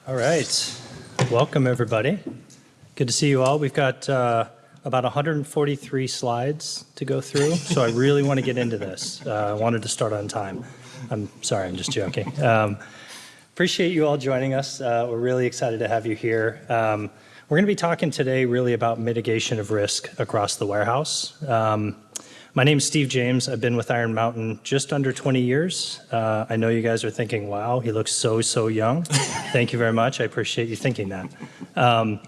All right. Welcome, everybody. Good to see you all. We've got about 143 slides to go through, so I really want to get into this. I wanted to start on time. I'm sorry, I'm just joking. Appreciate you all joining us. We're really excited to have you here. We're going to be talking today really about mitigation of risk across the warehouse. My name is Steve James. I've been with Iron Mountain just under 20 years. I know you guys are thinking, wow, he looks so young. Thank you very much. I appreciate you thinking that.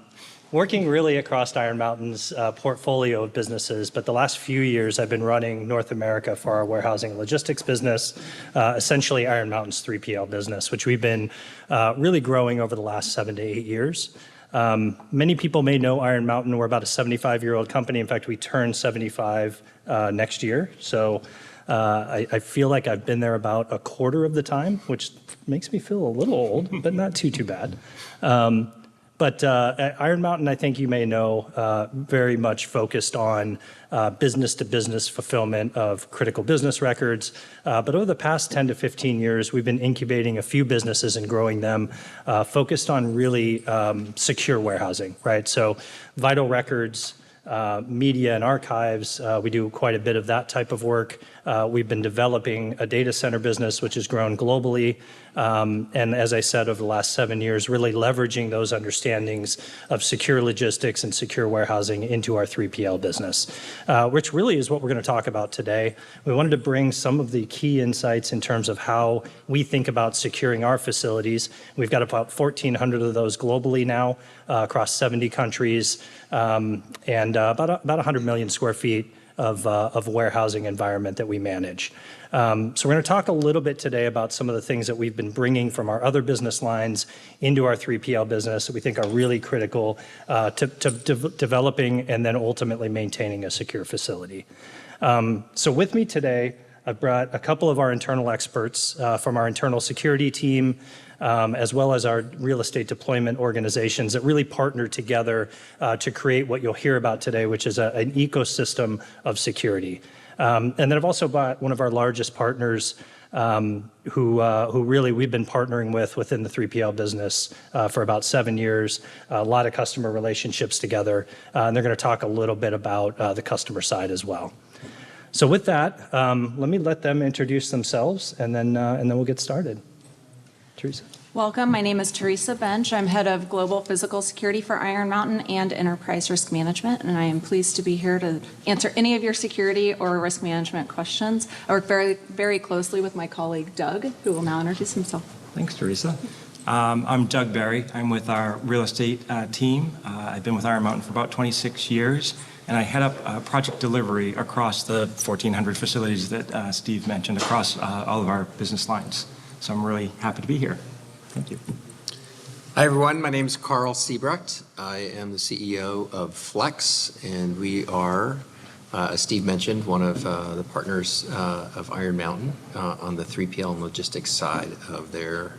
Working really across Iron Mountain's portfolio of businesses, but the last few years I've been running North America for our warehousing and logistics business, essentially Iron Mountain's 3PL business, which we've been really growing over the last 7 to 8 years. Many people may know Iron Mountain. We're about a 75-year-old company. In fact, we turn 75 next year. So I feel like I've been there about a quarter of the time, which makes me feel a little old, but not too bad. But Iron Mountain, I think you may know, very much focused on business-to-business fulfillment of critical business records. But over the past 10 to 15 years, we've been incubating a few businesses and growing them, focused on really secure warehousing, right? So vital records, media and archives, we do quite a bit of that type of work. We've been developing a data center business, which has grown globally. And as I said, over the last 7 years, really leveraging those understandings of secure logistics and secure warehousing into our 3PL business, which really is what we're going to talk about today. We wanted to bring some of the key insights in terms of how we think about securing our facilities. We've got about 1,400 of those globally now, across 70 countries, and about 100 million square feet of warehousing environment that we manage. So we're going to talk a little bit today about some of the things that we've been bringing from our other business lines into our 3PL business that we think are really critical to developing and then ultimately maintaining a secure facility. So with me today, I've brought a couple of our internal experts from our internal security team, as well as our real estate deployment organizations that really partner together to create what you'll hear about today, which is an ecosystem of security. And then I've also brought one of our largest partners who really we've been partnering with within the 3PL business for about 7 years, a lot of customer relationships together, and they're going to talk a little bit about the customer side as well. So with that, let them introduce themselves, and then we'll get started. Teresa. Welcome. My name is Teresa Bench. I'm head of Global Physical Security for Iron Mountain and Enterprise Risk Management, and I am pleased to be here to answer any of your security or risk management questions. I work very closely with my colleague Doug, who will now introduce himself. Thanks, Teresa. I'm Doug Berry. I'm with our real estate team. I've been with Iron Mountain for about 26 years, and I head up project delivery across the 1,400 facilities that Steve mentioned across all of our business lines. So I'm really happy to be here. Thank you. Hi, everyone. My name is Carl Siebrecht. I am the CEO of Flex, and we are, as Steve mentioned, one of the partners of Iron Mountain on the 3PL and logistics side of their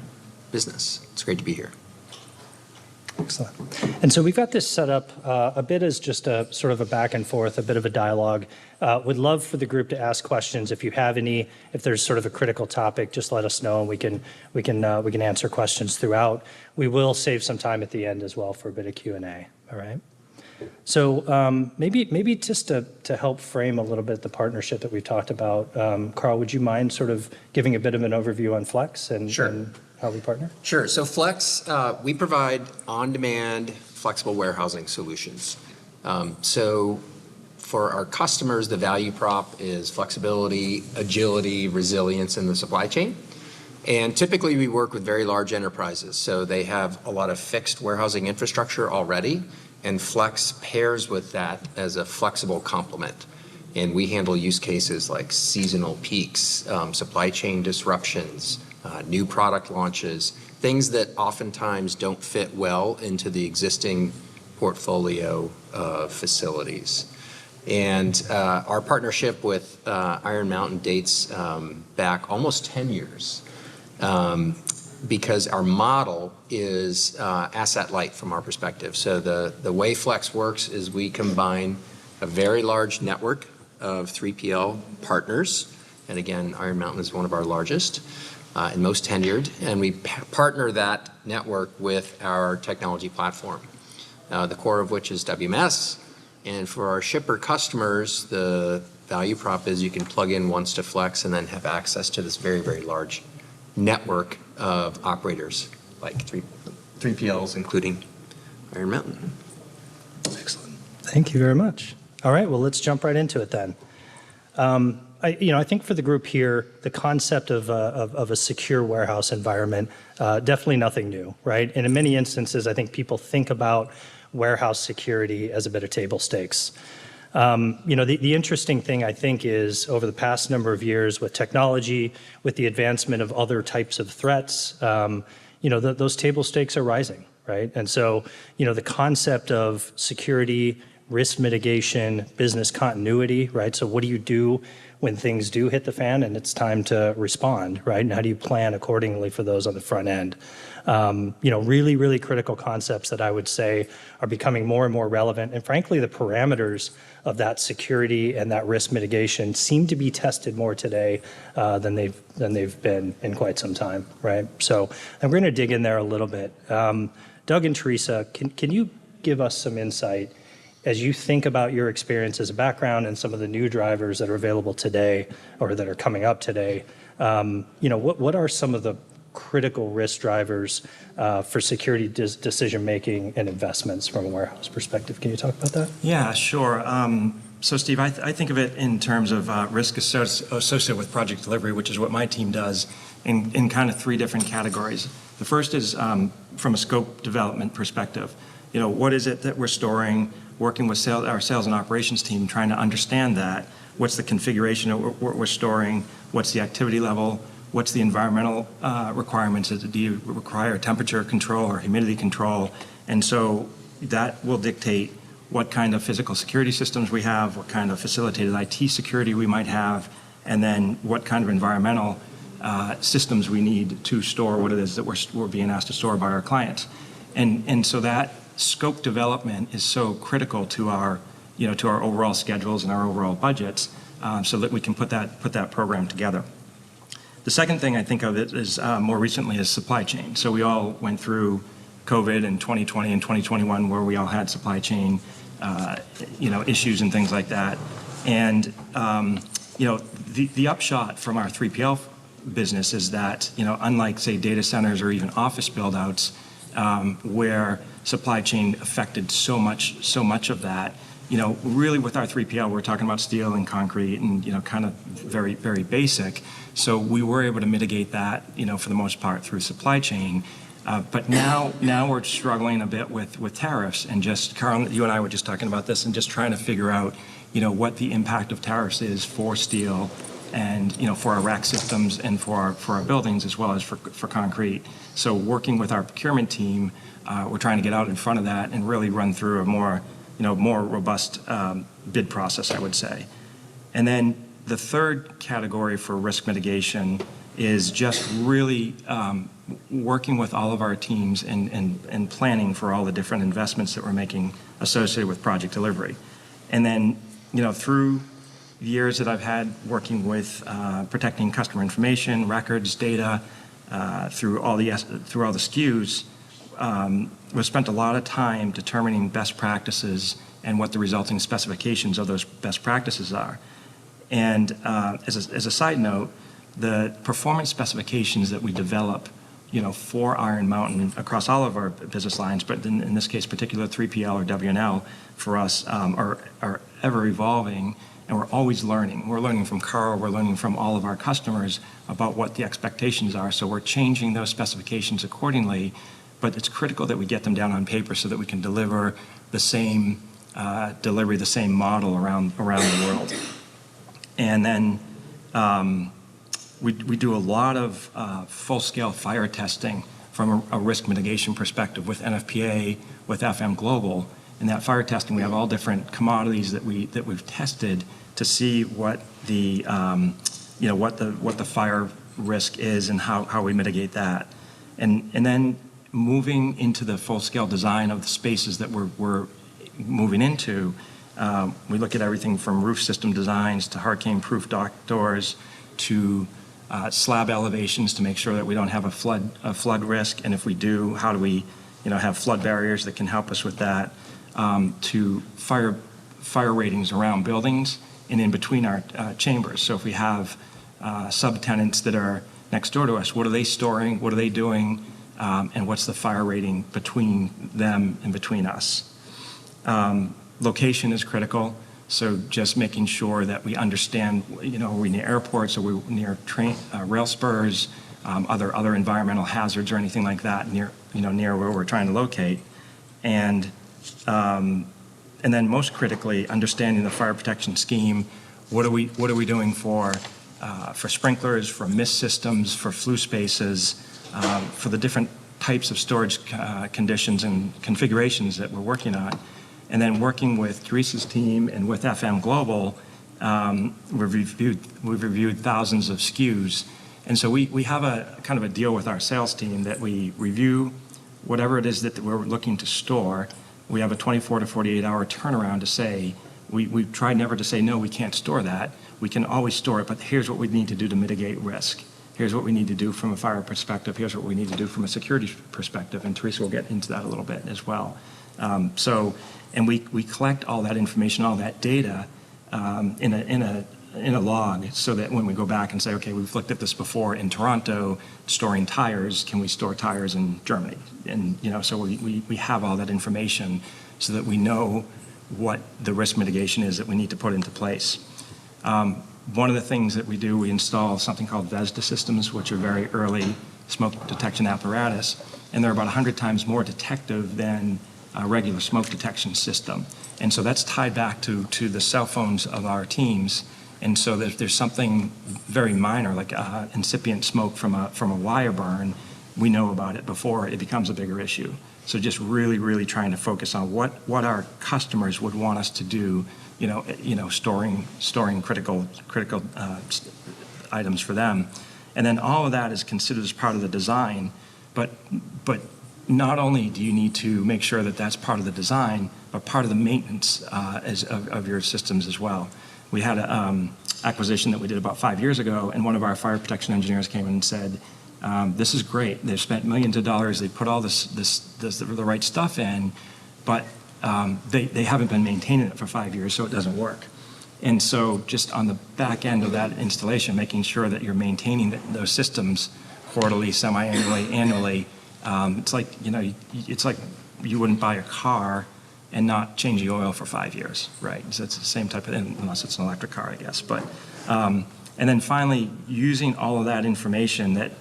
business. It's great to be here. Excellent. And so we've got this set up a bit as just a sort of a back and forth, a bit of a dialogue. Would love for the group to ask questions. If you have any, if there's sort of a critical topic, just let us know, and we can answer questions throughout. We will save some time at the end as well for a bit of Q&A. All right. So maybe just to help frame a little bit the partnership that we've talked about, Carl, would you mind sort of giving a bit of an overview on Flex and, Sure. and how we partner? Sure. So Flex, we provide on-demand flexible warehousing solutions. So for our customers, the value prop is flexibility, agility, resilience in the supply chain. And typically we work with very large enterprises. So they have a lot of fixed warehousing infrastructure already, and Flex pairs with that as a flexible complement. And we handle use cases like seasonal peaks, supply chain disruptions, new product launches, things that oftentimes don't fit well into the existing portfolio of facilities. And our partnership with Iron Mountain dates back almost 10 years because our model is asset light from our perspective. So the way Flex works is we combine a very large network of 3PL partners, and again, Iron Mountain is one of our largest, and most tenured, and we partner that network with our technology platform, the core of which is WMS. And for our shipper customers, the value prop is you can plug in once to Flex and then have access to this very, very large network of operators, like 3PLs, including Iron Mountain. Excellent. Thank you very much. All right, well, let's jump right into it then. I think for the group here, the concept of a secure warehouse environment, definitely nothing new, right? And in many instances, I think people think about warehouse security as a bit of table stakes. The interesting thing, I think, is over the past number of years with technology, with the advancement of other types of threats, those table stakes are rising, right? And so, the concept of security, risk mitigation, business continuity, right? So what do you do when things do hit the fan and it's time to respond, right? And how do you plan accordingly for those on the front end? Really, really critical concepts that I would say are becoming more and more relevant. And frankly, the parameters of that security and that risk mitigation seem to be tested more today than they've been in quite some time, right? So I'm going to dig in there a little bit. Doug and Teresa, can you give us some insight as you think about your experience as a background and some of the new drivers that are available today or that are coming up today? What are some of the critical risk drivers for security decision-making and investments from a warehouse perspective? Can you talk about that? Yeah, sure. So, Steve, I think of it in terms of risk associated with project delivery, which is what my team does, in kind of three different categories. The first is from a scope development perspective. What is it that we're storing? Working with our sales and operations team, trying to understand that. What's the configuration of what we're storing? What's the activity level? What's the environmental requirements? Do you require temperature control or humidity control? And so that will dictate what kind of physical security systems we have, what kind of facilitated IT security we might have, and then what kind of environmental systems we need to store what it is that we're being asked to store by our clients. And so that scope development is so critical to our overall schedules and our overall budgets, so that we can put that program together. The second thing I think of it is more recently is supply chain. So we all went through COVID in 2020 and 2021, where we all had supply chain issues and things like that. And the upshot from our 3PL business is that unlike say data centers or even office build-outs, where supply chain affected so much of that. Really with our 3PL, we're talking about steel and concrete and, kind of very, very basic. So we were able to mitigate that, for the most part through supply chain. But now we're struggling a bit with tariffs and just, Carl, you and I were just talking about this and just trying to figure out, what the impact of tariffs is for steel and, for our rack systems and for our buildings as well as for concrete. So working with our procurement team, we're trying to get out in front of that and really run through a more robust bid process, I would say. And then the third category for risk mitigation is just really working with all of our teams and planning for all the different investments that we're making associated with project delivery. And then, through the years that I've had working with protecting customer information, records, data, through all the SKUs, we've spent a lot of time determining best practices and what the resulting specifications of those best practices are. And as a side note, the performance specifications that we develop, for Iron Mountain across all of our business lines, but in this case, particular 3PL or WNL for us, are ever evolving, and we're always learning. We're learning from Carl, we're learning from all of our customers about what the expectations are, so we're changing those specifications accordingly, but it's critical that we get them down on paper so that we can deliver the same delivery, the same model around the world. And then we do a lot of full-scale fire testing from a risk mitigation perspective with NFPA, with FM Global. In that fire testing, we have all different commodities that we've tested to see what the what the fire risk is and how we mitigate that, and then moving into the full-scale design of the spaces that we're moving into. We look at everything from roof system designs to hurricane-proof dock doors to slab elevations to make sure that we don't have a flood risk, and if we do, how do we, have flood barriers that can help us with that, to fire ratings around buildings and in between our chambers. So if we have subtenants that are next door to us, what are they storing, what are they doing, and what's the fire rating between them and between us. Location is critical, so just making sure that we understand, are we near airports, are we near rail spurs, other environmental hazards or anything like that near where we're trying to locate. And then most critically, understanding the fire protection scheme. What are we doing for sprinklers, for mist systems, for flue spaces, for the different types of storage conditions and configurations that we're working on. And then working with Teresa's team and with FM Global, we've reviewed thousands of SKUs. And so we have a kind of a deal with our sales team that we review whatever it is that we're looking to store. We have a 24 to 48 hour turnaround to say, we try never to say, no, we can't store that. We can always store it, but here's what we need to do to mitigate risk. Here's what we need to do from a fire perspective. Here's what we need to do from a security perspective. And Teresa will get into that a little bit as well. And we collect all that information, all that data in a log, so that when we go back and say, okay, we've looked at this before in Toronto, storing tires, can we store tires in Germany? And, so we have all that information so that we know what the risk mitigation is that we need to put into place. One of the things that we do, we install something called VESDA systems, which are very early smoke detection apparatus, and they're about 100 times more detective than a regular smoke detection system. And so that's tied back to the cell phones of our teams. And so if there's something very minor, like incipient smoke from a wire burn, we know about it before it becomes a bigger issue. So just really, really trying to focus on what our customers would want us to do, storing critical items for them. And then all of that is considered as part of the design, but not only do you need to make sure that that's part of the design, but part of the maintenance of your systems as well. We had an acquisition that we did about 5 years ago, and one of our fire protection engineers came in and said, this is great. They've spent millions of dollars. They put all the right stuff in, but they haven't been maintaining it for 5 years, so it doesn't work. And so just on the back end of that installation, making sure that you're maintaining those systems quarterly, semi-annually, annually. It's like you wouldn't buy a car and not change the oil for 5 years, right? So it's the same type of, unless it's an electric car, I guess. But and then finally, using all of that information, that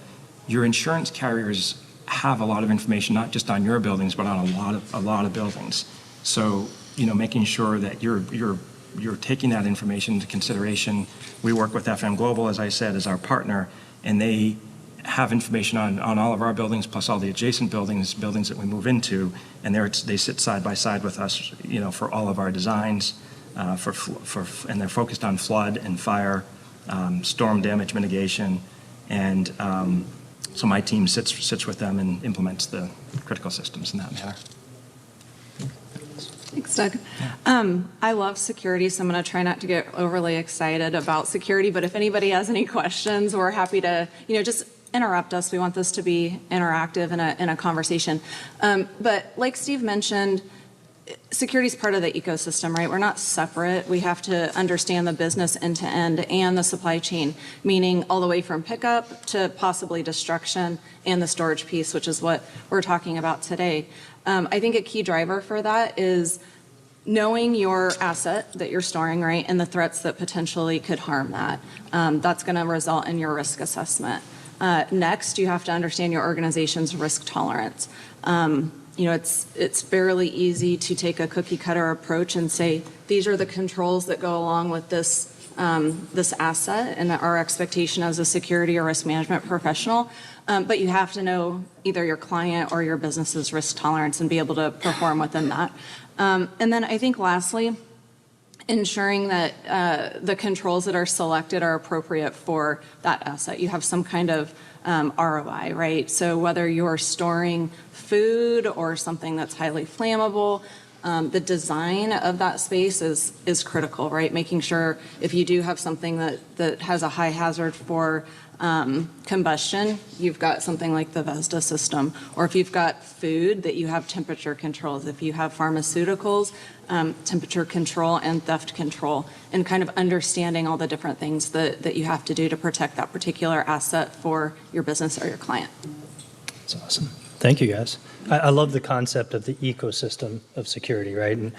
your insurance carriers have a lot of information, not just on your buildings, but on a lot of buildings. So making sure that you're taking that information into consideration. We work with FM Global, as I said, as our partner, and they have information on all of our buildings, plus all the adjacent buildings that we move into, and they sit side by side with us, for all of our designs, and they're focused on flood and fire, storm damage mitigation, and so my team sits with them and implements the critical systems in that manner. Thanks, Doug. I love security, so I'm going to try not to get overly excited about security, but if anybody has any questions, we're happy to, just interrupt us. We want this to be interactive in a conversation. But like Steve mentioned, security is part of the ecosystem, right? We're not separate. We have to understand the business end to end and the supply chain, meaning all the way from pickup to possibly destruction and the storage piece, which is what we're talking about today. I think a key driver for that is knowing your asset that you're storing, right, and the threats that potentially could harm that. That's going to result in your risk assessment. Next, you have to understand your organization's risk tolerance. It's fairly easy to take a cookie cutter approach and say, these are the controls that go along with this asset and our expectation as a security or risk management professional. But you have to know either your client or your business's risk tolerance and be able to perform within that. And then I think lastly, ensuring that the controls that are selected are appropriate for that asset. You have some kind of ROI, right? So whether you're storing food or something that's highly flammable, the design of that space is critical, right? Making sure if you do have something that has a high hazard for combustion, you've got something like the VESDA system. Or if you've got food, that you have temperature controls. If you have pharmaceuticals, temperature control and theft control, and kind of understanding all the different things that you have to do to protect that particular asset for your business or your client. That's awesome. Thank you, guys. I love the concept of the ecosystem of security, right? And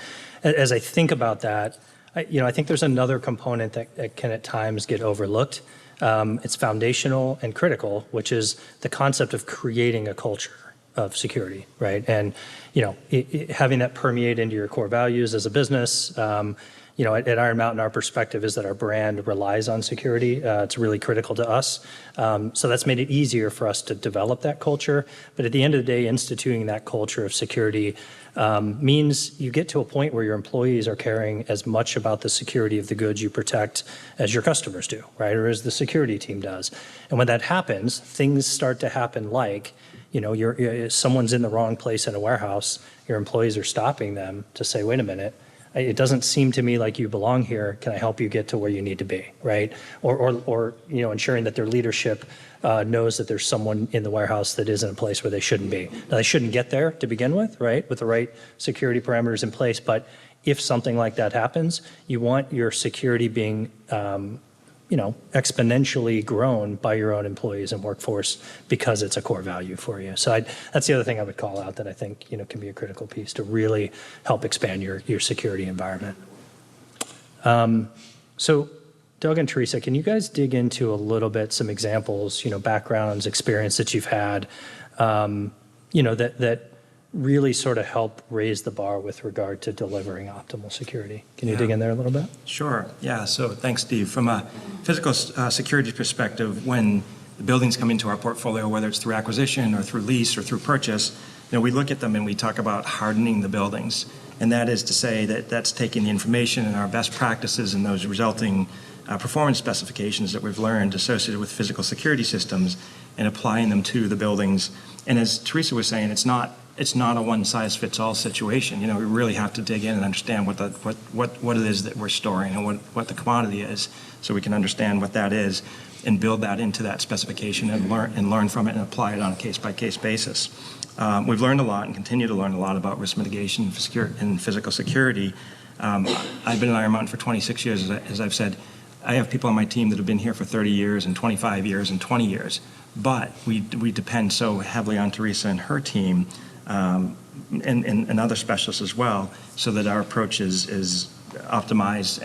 as I think about that, I think there's another component that can at times get overlooked. It's foundational and critical, which is the concept of creating a culture of security, right? And, having that permeate into your core values as a business. At Iron Mountain, our perspective is that our brand relies on security. It's really critical to us. So that's made it easier for us to develop that culture. But at the end of the day, instituting that culture of security means you get to a point where your employees are caring as much about the security of the goods you protect as your customers do, right? Or as the security team does. And when that happens, things start to happen like, someone's in the wrong place in a warehouse, your employees are stopping them to say, wait a minute, it doesn't seem to me like you belong here. Can I help you get to where you need to be, right? Or ensuring that their leadership knows that there's someone in the warehouse that is in a place where they shouldn't be. Now, they shouldn't get there to begin with, right, with the right security parameters in place. But if something like that happens, you want your security being exponentially grown by your own employees and workforce because it's a core value for you. So that's the other thing I would call out that I think can be a critical piece to really help expand your security environment. So Doug and Teresa, can you guys dig into a little bit some examples, backgrounds, experience that you've had, that really sort of help raise the bar with regard to delivering optimal security? Can you dig in there a little bit? Sure. Yeah. So thanks, Steve. From a physical security perspective, when the buildings come into our portfolio, whether it's through acquisition or through lease or through purchase, we look at them and we talk about hardening the buildings. And that is to say that that's taking the information and our best practices and those resulting performance specifications that we've learned associated with physical security systems and applying them to the buildings. And as Teresa was saying, it's not a one-size-fits-all situation. We really have to dig in and understand what it is that we're storing and what the commodity is, so we can understand what that is and build that into that specification and learn from it and apply it on a case-by-case basis. We've learned a lot and continue to learn a lot about risk mitigation and physical security. I've been at Iron Mountain for 26 years, as I've said. I have people on my team that have been here for 30 years and 25 years and 20 years. But we depend so heavily on Teresa and her team and other specialists as well, so that our approach is optimized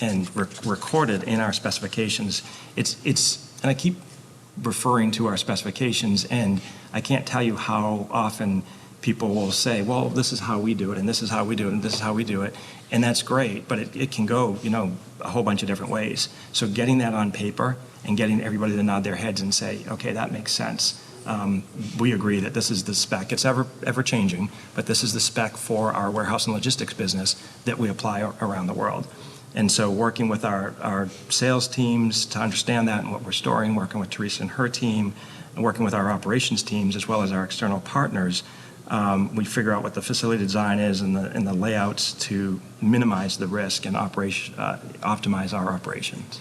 and recorded in our specifications. And I keep referring to our specifications, and I can't tell you how often people will say, well, this is how we do it, and this is how we do it, and this is how we do it. And that's great, but it can go, a whole bunch of different ways. So getting that on paper and getting everybody to nod their heads and say, okay, that makes sense. We agree that this is the spec. It's ever changing, but this is the spec for our warehouse and logistics business that we apply around the world. And so working with our sales teams to understand that and what we're storing, working with Teresa and her team, and working with our operations teams as well as our external partners, we figure out what the facility design is and the layouts to minimize the risk and optimize our operations.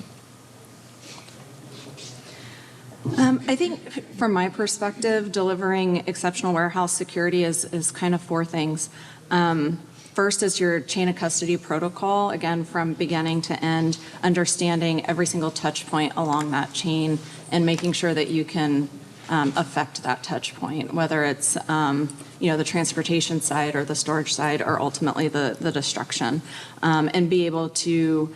I think from my perspective, delivering exceptional warehouse security is kind of four things. First is your chain of custody protocol, again, from beginning to end, understanding every single touch point along that chain and making sure that you can affect that touch point, whether it's the transportation side or the storage side or ultimately the destruction, and be able to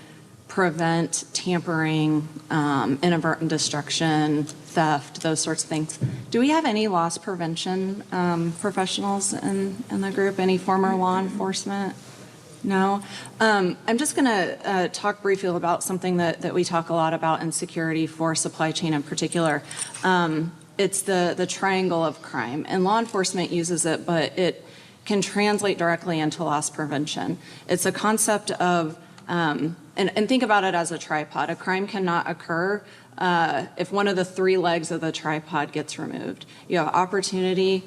prevent tampering, inadvertent destruction, theft, those sorts of things. Do we have any loss prevention professionals in the group? Any former law enforcement? No? I'm just going to talk briefly about something that we talk a lot about in security for supply chain in particular. It's the triangle of crime. And law enforcement uses it, but it can translate directly into loss prevention. It's a concept of and think about it as a tripod. A crime cannot occur if one of the three legs of the tripod gets removed. You have opportunity,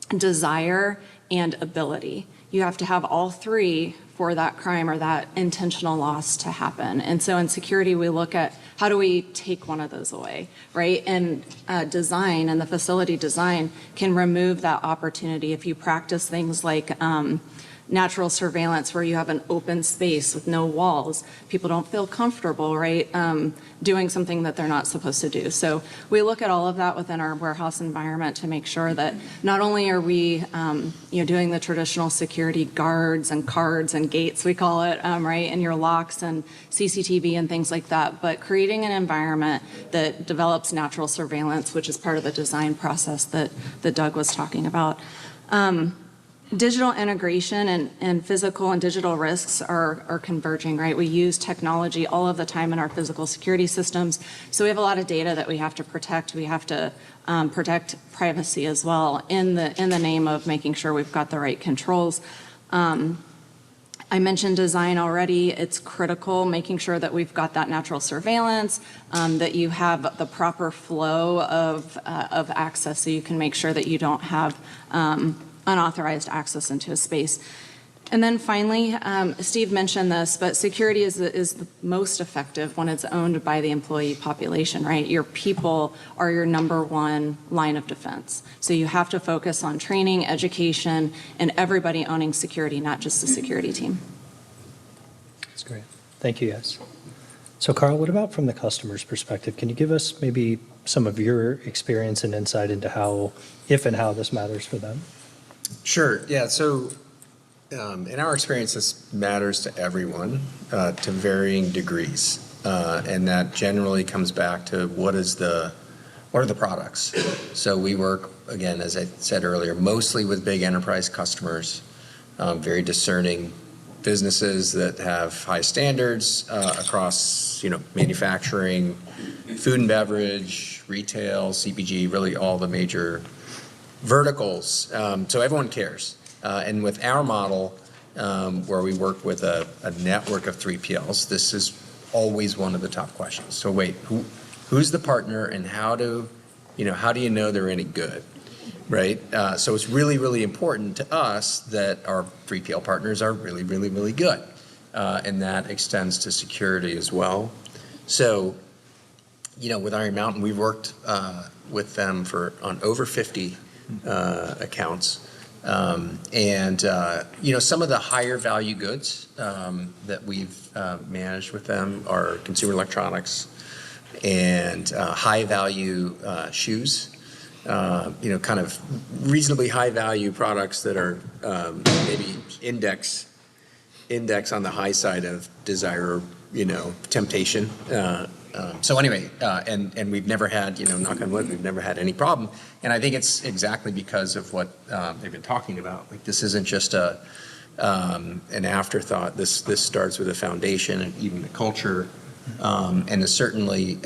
desire, and ability. you have to have all three for that crime or that intentional loss to happen. And so in security, we look at how do we take one of those away, right? And design and the facility design can remove that opportunity if you practice things like natural surveillance where you have an open space with no walls. People don't feel comfortable, right, doing something that they're not supposed to do. So we look at all of that within our warehouse environment to make sure that not only are we doing the traditional security guards and cards and gates, we call it, right, and your locks and CCTV and things like that, but creating an environment that develops natural surveillance, which is part of the design process that Doug was talking about. Digital integration and physical and digital risks are converging, right? We use technology all of the time in our physical security systems. So we have a lot of data that we have to protect. We have to protect privacy as well in the name of making sure we've got the right controls. I mentioned design already. It's critical, making sure that we've got that natural surveillance, that you have the proper flow of access so you can make sure that you don't have unauthorized access into a space. And then finally, Steve mentioned this, but security is the most effective when it's owned by the employee population, right? Your people are your number one line of defense. So you have to focus on training, education, and everybody owning security, not just the security team. That's great. Thank you, guys. So Carl, what about from the customer's perspective? Can you give us maybe some of your experience and insight into how, if and how this matters for them? Sure. Yeah. So in our experience, this matters to everyone to varying degrees. And that generally comes back to what are the products? So we work, again, as I said earlier, mostly with big enterprise customers, very discerning businesses that have high standards across, manufacturing, food and beverage, retail, CPG, really all the major verticals. So everyone cares. And with our model, where we work with a network of 3PLs, this is always one of the top questions. So wait, who's the partner and how do you know they're any good, right? So it's really, really important to us that our 3PL partners are really, really, really good. And that extends to security as well. So, with Iron Mountain, we've worked with them on over 50 accounts. Some of the higher value goods that we've managed with them are consumer electronics and high value shoes, kind of reasonably high value products that are maybe index on the high side of desire, temptation. So anyway, and we've never had, knock on wood, we've never had any problem. And I think it's exactly because of what they've been talking about. Like, this isn't just an afterthought. This starts with a foundation and even the culture, and is certainly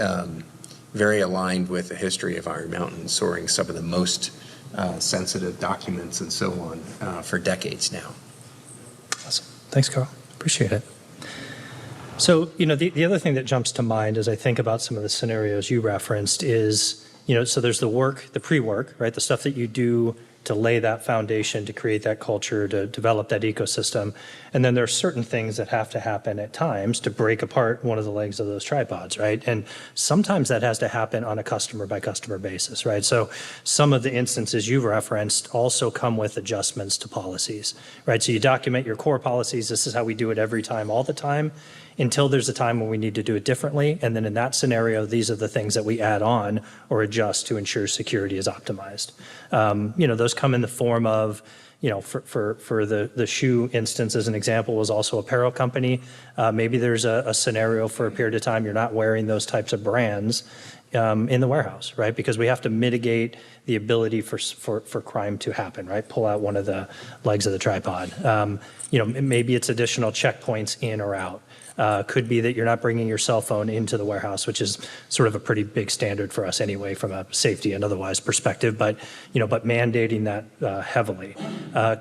very aligned with the history of Iron Mountain, storing some of the most sensitive documents and so on for decades now. Awesome. Thanks, Carl. Appreciate it. So, the other thing that jumps to mind as I think about some of the scenarios you referenced is, so there's the pre-work, right? The stuff that you do to lay that foundation, to create that culture, to develop that ecosystem. And then there are certain things that have to happen at times to break apart one of the legs of those tripods, right? And sometimes that has to happen on a customer by customer basis, right? So some of the instances you've referenced also come with adjustments to policies, right? So you document your core policies. This is how we do it every time, all the time, until there's a time when we need to do it differently. And then in that scenario, these are the things that we add on or adjust to ensure security is optimized. Those come in the form of, for the shoe instance, as an example, was also apparel company. Maybe there's a scenario for a period of time you're not wearing those types of brands in the warehouse, right? Because we have to mitigate the ability for crime to happen, right? Pull out one of the legs of the tripod. Maybe it's additional checkpoints in or out. Could be that you're not bringing your cell phone into the warehouse, which is sort of a pretty big standard for us anyway from a safety and otherwise perspective, but mandating that heavily.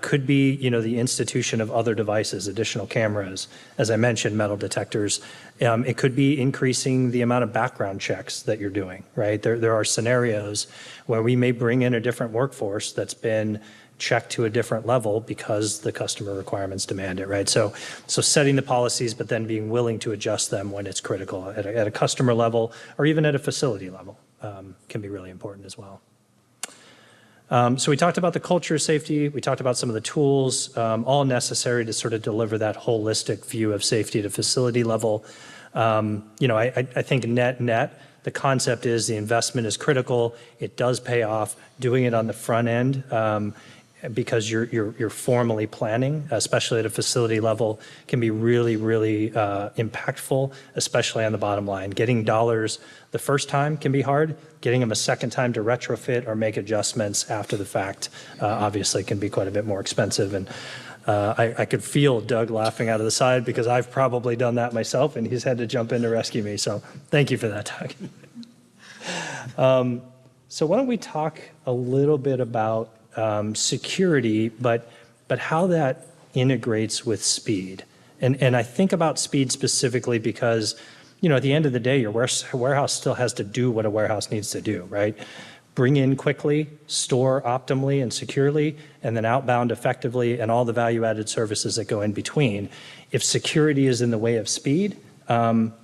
Could be, the institution of other devices, additional cameras, as I mentioned, metal detectors. It could be increasing the amount of background checks that you're doing, right? There are scenarios where we may bring in a different workforce that's been check to a different level because the customer requirements demand it, right? So setting the policies, but then being willing to adjust them when it's critical at a customer level or even at a facility level can be really important as well. So we talked about the culture of safety. We talked about some of the tools, all necessary to sort of deliver that holistic view of safety at a facility level. I think net, the concept is the investment is critical. It does pay off. Doing it on the front end because you're formally planning, especially at a facility level, can be really, really impactful, especially on the bottom line. Getting dollars the first time can be hard. Getting them a second time to retrofit or make adjustments after the fact obviously can be quite a bit more expensive. And I could feel Doug laughing out of the side because I've probably done that myself, and he's had to jump in to rescue me. So thank you for that, Doug. So why don't we talk a little bit about security, but how that integrates with speed. And I think about speed specifically because, at the end of the day, your warehouse still has to do what a warehouse needs to do, right? Bring in quickly, store optimally and securely, and then outbound effectively, and all the value-added services that go in between. If security is in the way of speed,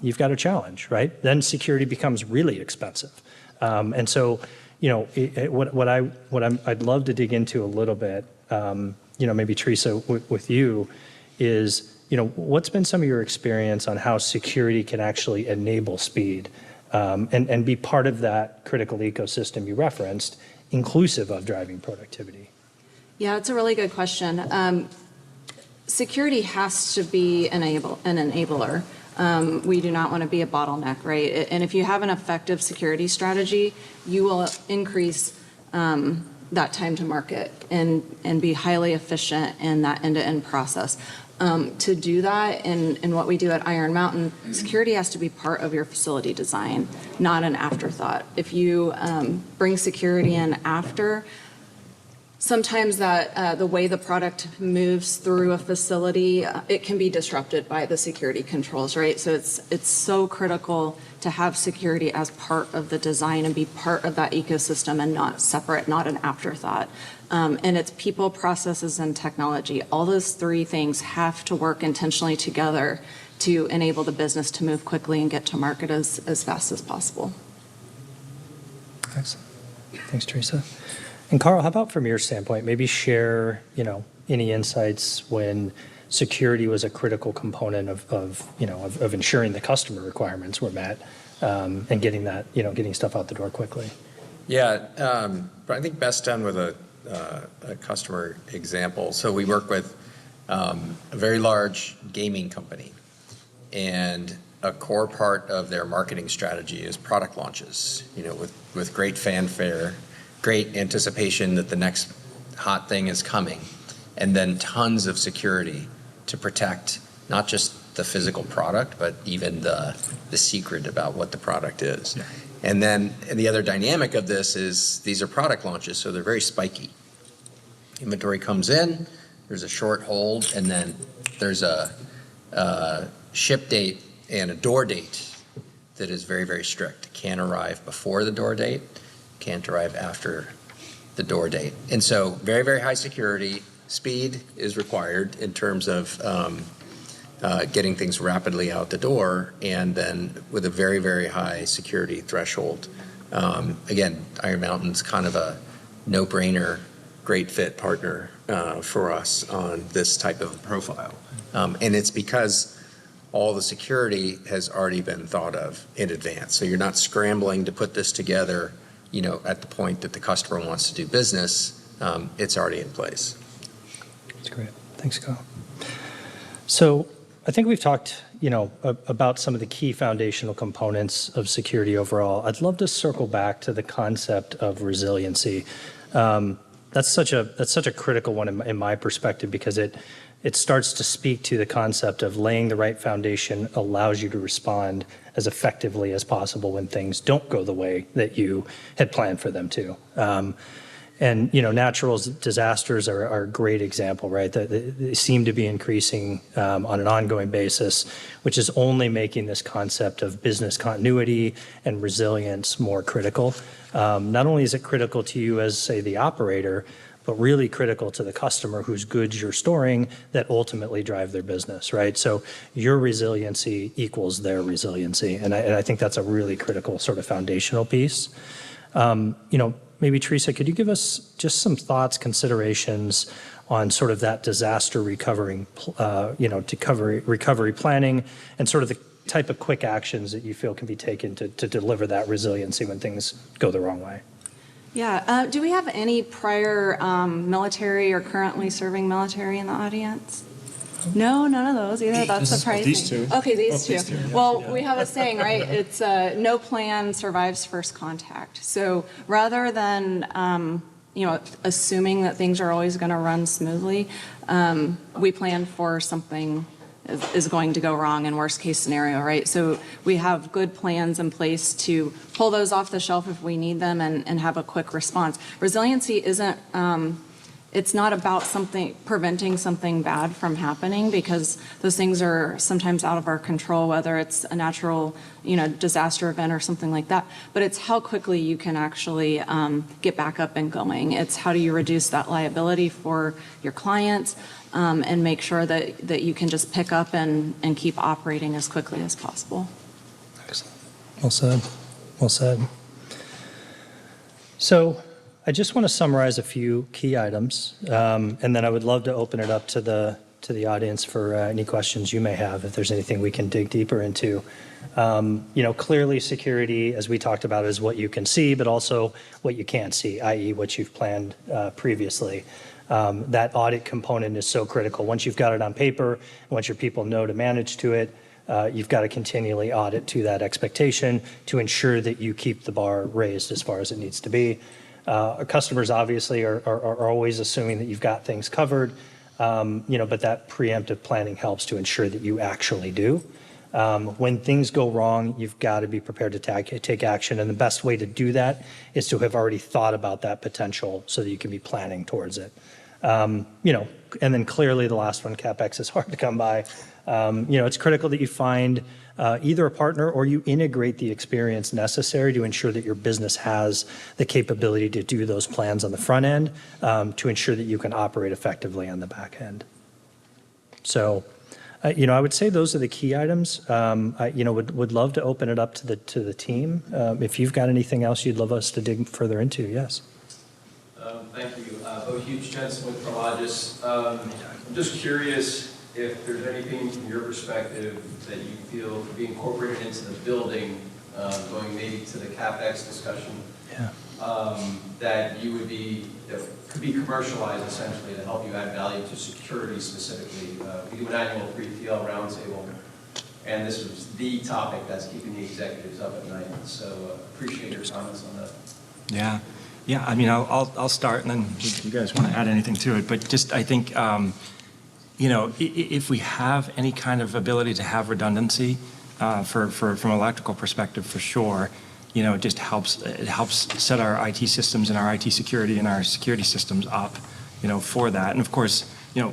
you've got a challenge, right? Then security becomes really expensive. And so, I'd love to dig into a little bit, maybe Teresa with you, is, what's been some of your experience on how security can actually enable speed and be part of that critical ecosystem you referenced, inclusive of driving productivity? Yeah, it's a really good question. Security has to be an enabler. We do not want to be a bottleneck, right? And if you have an effective security strategy, you will increase that time to market and be highly efficient in that end-to-end process. To do that in what we do at Iron Mountain, security has to be part of your facility design, not an afterthought. If you bring security in after, sometimes that the way the product moves through a facility, it can be disrupted by the security controls, right? So it's so critical to have security as part of the design and be part of that ecosystem and not separate, not an afterthought. And it's people, processes, and technology. All those three things have to work intentionally together to enable the business to move quickly and get to market as fast as possible. Excellent. Thanks, Teresa. And Carl, how about from your standpoint, maybe share, any insights when security was a critical component of ensuring the customer requirements were met and getting stuff out the door quickly. Yeah, but I think best done with a customer example. So we work with a very large gaming company, and a core part of their marketing strategy is product launches, with great fanfare, great anticipation that the next hot thing is coming, and then tons of security to protect not just the physical product, but even the secret about what the product is. Yeah. And then the other dynamic of this is these are product launches, so they're very spiky. Inventory comes in, there's a short hold, and then there's a ship date and a door date that is very, very strict. Can't arrive before the door date, can't arrive after the door date. And so very, very high security. Speed is required in terms of getting things rapidly out the door, and then with a very, very high security threshold. Again, Iron Mountain's kind of a no-brainer, great fit partner for us on this type of profile. And it's because all the security has already been thought of in advance. So you're not scrambling to put this together, at the point that the customer wants to do business. It's already in place. That's great. Thanks, Kyle. So I think we've talked, about some of the key foundational components of security overall. I'd love to circle back to the concept of resiliency. That's such a critical one in my perspective, because it starts to speak to the concept of laying the right foundation allows you to respond as effectively as possible when things don't go the way that you had planned for them to. And natural disasters are a great example, right? They seem to be increasing on an ongoing basis, which is only making this concept of business continuity and resilience more critical. Not only is it critical to you as, say, the operator, but really critical to the customer whose goods you're storing that ultimately drive their business, right? So your resiliency equals their resiliency. And I think that's a really critical sort of foundational piece. Maybe Teresa, could you give us just some thoughts, considerations on sort of that disaster recovery planning and sort of the type of quick actions that you feel can be taken to deliver that resiliency when things go the wrong way? Yeah. Do we have any prior military or currently serving military in the audience? No, none of those either. That's surprising. These two. Okay, these two. These two, yeah. Well, we have a saying, right? It's no plan survives first contact. So rather than assuming that things are always going to run smoothly, we plan for something is going to go wrong in worst case scenario, right? So we have good plans in place to pull those off the shelf if we need them and have a quick response. Resiliency isn't, it's not about preventing something bad from happening, because those things are sometimes out of our control, whether it's a natural, disaster event or something like that. But it's how quickly you can actually get back up and going. It's how do you reduce that liability for your clients and make sure that you can just pick up and keep operating as quickly as possible. Excellent. Well said. Well said. So I just want to summarize a few key items, and then I would love to open it up to the audience for any questions you may have, if there's anything we can dig deeper into. Clearly security, as we talked about, is what you can see, but also what you can't see, i.e. what you've planned previously. That audit component is so critical. Once you've got it on paper, once your people know to manage to it, you've got to continually audit to that expectation to ensure that you keep the bar raised as far as it needs to be. Our customers obviously are always assuming that you've got things covered, but that preemptive planning helps to ensure that you actually do. When things go wrong, you've got to be prepared to take action, and the best way to do that is to have already thought about that potential so that you can be planning towards it. And then clearly the last one, CapEx, is hard to come by. It's critical that you find either a partner or you integrate the experience necessary to ensure that your business has the capability to do those plans on the front end to ensure that you can operate effectively on the back end. So, I would say those are the key items. Would love to open it up to the team. If you've got anything else you'd love us to dig further into, yes. Thank you. Bo Hughes Jensen with Prologis. I'm just curious if there's anything from your perspective that you feel could be incorporated into the building, going maybe to the CapEx discussion, that could be commercialized essentially to help you add value to security specifically. We do an annual pre-PL roundtable, and this was the topic that's keeping the executives up at night. So appreciate your comments on that. Yeah. I mean, I'll start, and then if you guys want to add anything to it. But just, I think, if we have any kind of ability to have redundancy from an electrical perspective, for sure, it just helps. It helps set our IT systems and our IT security and our security systems up, for that. And of course,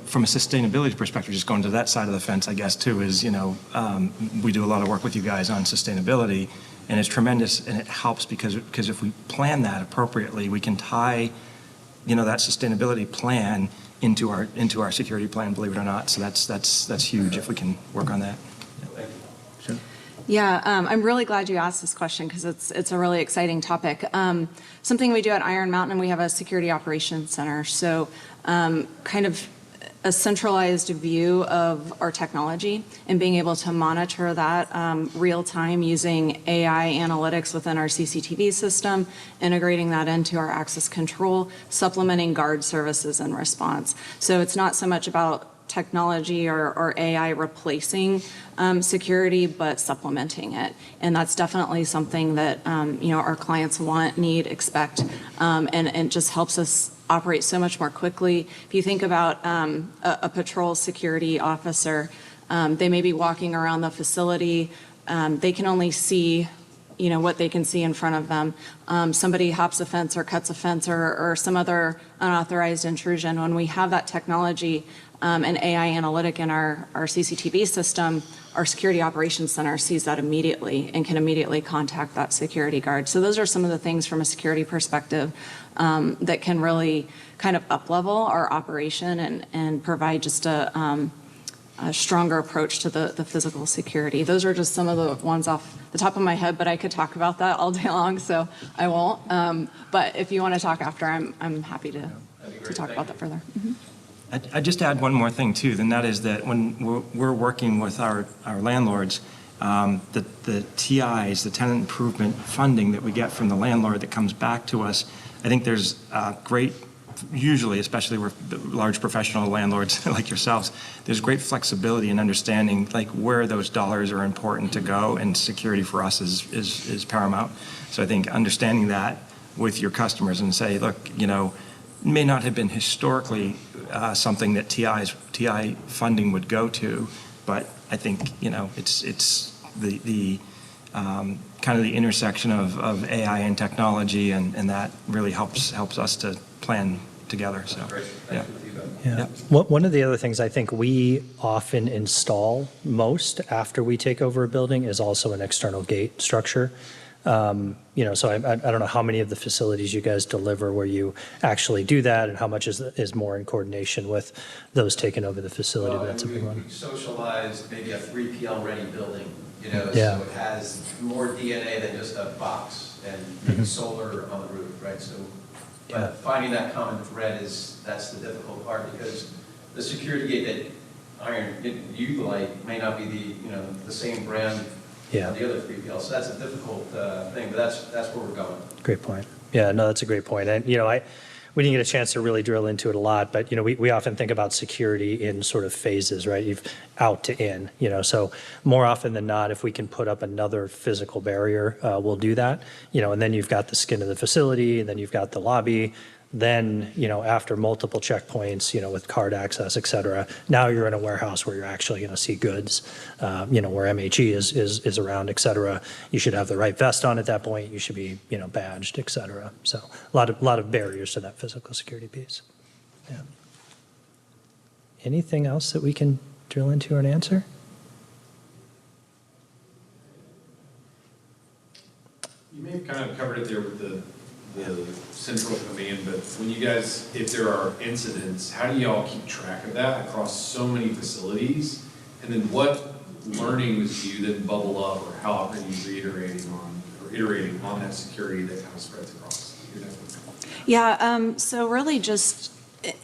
from a sustainability perspective, just going to that side of the fence, I guess, too, is, we do a lot of work with you guys on sustainability. And it's tremendous, and it helps because if we plan that appropriately, we can tie, that sustainability plan into our security plan, believe it or not. So that's huge if we can work on that. Thank you. Sure. Yeah, I'm really glad you asked this question because it's a really exciting topic. Something we do at Iron Mountain, we have a security operations center. So kind of a centralized view of our technology and being able to monitor that real time using AI analytics within our CCTV system, integrating that into our access control, supplementing guard services in response. So it's not so much about technology or AI replacing security, but supplementing it. And that's definitely something that our clients want, need, expect, and it just helps us operate so much more quickly. If you think about a patrol security officer, they may be walking around the facility. They can only see what they can see in front of them. Somebody hops a fence or cuts a fence or some other unauthorized intrusion. When we have that technology and AI analytic in our CCTV system, our security operations center sees that immediately and can immediately contact that security guard. So those are some of the things from a security perspective that can really kind of up-level our operation and provide just a stronger approach to the physical security. Those are just some of the ones off the top of my head, but I could talk about that all day long, so I won't. But if you want to talk after, I'm happy to talk about that further. I'd just add one more thing too, and that is that when we're working with our landlords, the TIs, the tenant improvement funding that we get from the landlord that comes back to us, I think there's great, usually, especially with large professional landlords like yourselves, there's great flexibility in understanding like where those dollars are important to go, and security for us is paramount. So I think understanding that with your customers and say, look, may not have been historically something that TI funding would go to, but I think it's the kind of the intersection of AI and technology, and that really helps us to plan together. So yeah. Yeah. One of the other things I think we often install most after we take over a building is also an external gate structure. So I don't know how many of the facilities you guys deliver where you actually do that, and how much is more in coordination with those taking over the facility. But that's a big one. We socialized maybe a 3PL ready building, Yeah. so it has more DNA than just a box and maybe solar on the roof, right? So, but finding that common thread that's the difficult part, because the security gate that AGiLE may not be the same brand. Yeah. The other 3PL. So that's a difficult thing, but that's where we're going. Great point. Yeah, no, that's a great point. And, we didn't get a chance to really drill into it a lot, but, we often think about security in sort of phases, right? You've out to in, so more often than not, if we can put up another physical barrier, we'll do that, and then you've got the skin of the facility, and then you've got the lobby. Then, after multiple checkpoints, with card access, et cetera, now you're in a warehouse where you're actually going to see goods, where MHE is around, et cetera. You should have the right vest on at that point. You should be, badged, et cetera. So a lot of barriers to that physical security piece. Yeah. Anything else that we can drill into and answer? You may have kind of covered it there with the central command, but when you guys, if there are incidents, how do y'all keep track of that across so many facilities? And then what learnings do you then bubble up, or how often are you iterating on that security that kind of spreads across your network? Yeah, so really just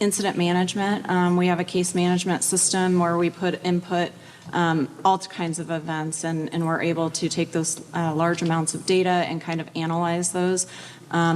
incident management. We have a case management system where we put input all kinds of events, and we're able to take those large amounts of data and kind of analyze those.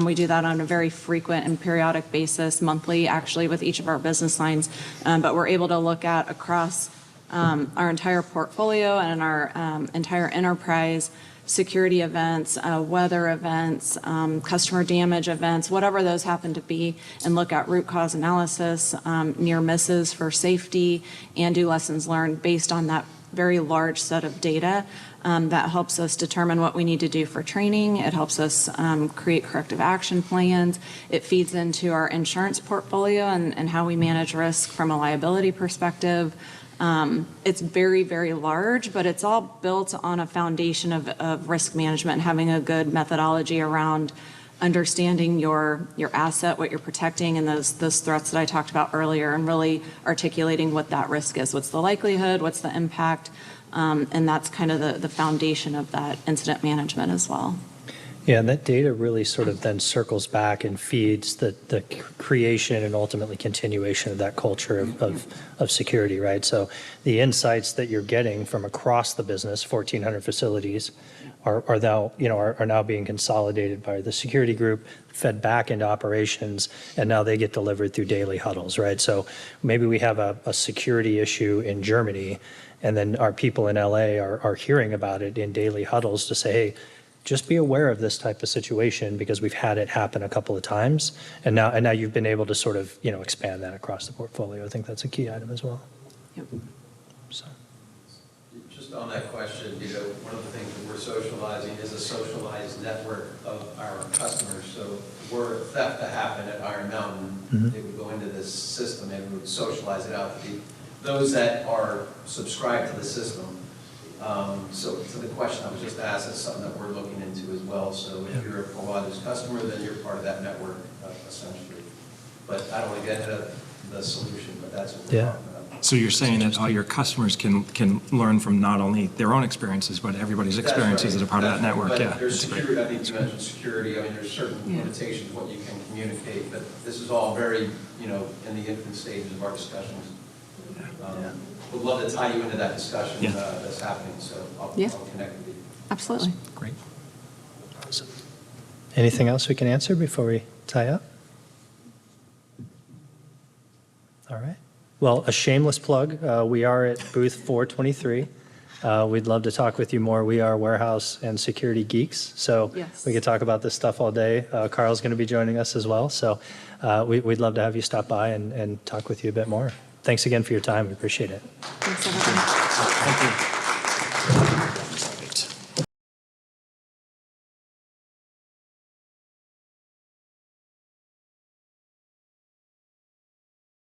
We do that on a very frequent and periodic basis, monthly actually, with each of our business lines. But we're able to look at across our entire portfolio and our entire enterprise, security events, weather events, customer damage events, whatever those happen to be, and look at root cause analysis, near misses for safety, and do lessons learned based on that very large set of data. That helps us determine what we need to do for training. It helps us create corrective action plans. It feeds into our insurance portfolio and how we manage risk from a liability perspective. It's very, very large, but it's all built on a foundation of risk management, having a good methodology around understanding your asset, what you're protecting, and those threats that I talked about earlier, and really articulating what that risk is. What's the likelihood? What's the impact? And that's kind of the foundation of that incident management as well. Yeah, and that data really sort of then circles back and feeds the creation and ultimately continuation of that culture of security, right? So the insights that you're getting from across the business, 1,400 facilities, are now being consolidated by the security group, fed back into operations, and now they get delivered through daily huddles, right? So maybe we have a security issue in Germany, and then our people in LA are hearing about it in daily huddles to say, hey, just be aware of this type of situation because we've had it happen a couple of times, and now you've been able to sort of expand that across the portfolio. I think that's a key item as well. Yep. So. Just on that question, one of the things that we're socializing is a socialized network of our customers. So were theft to happen at Iron Mountain, it would go into this system and we would socialize it out to those that are subscribed to the system. So to the question I was just asked, it's something that we're looking into as well. So if you're a Prologis customer, then you're part of that network, essentially. But I don't want to get into the solution, but that's what we're Yeah. talking about. So you're saying that all your customers can learn from not only their own experiences, but everybody's That's experiences right. that are part of that That's right. network, But yeah. there's that's great. security, I think you mentioned security, I mean, there's certain Yeah. limitations what you can communicate, but this is all very, in the infant stages of our discussions. Would love to tie you into that discussion Yeah. that's happening, so I'll Yeah. connect with you. Absolutely. Great. Awesome. Anything else we can answer before we tie up? All right. Well, a shameless plug. We are at booth 423. We'd love to talk with you more. We are warehouse and security geeks, so Yes. we could talk about this stuff all day. Carl's going to be joining us as well, so we'd love to have you stop by and talk with you a bit more. Thanks again for your time. We appreciate it. Thanks, everybody. Thank you.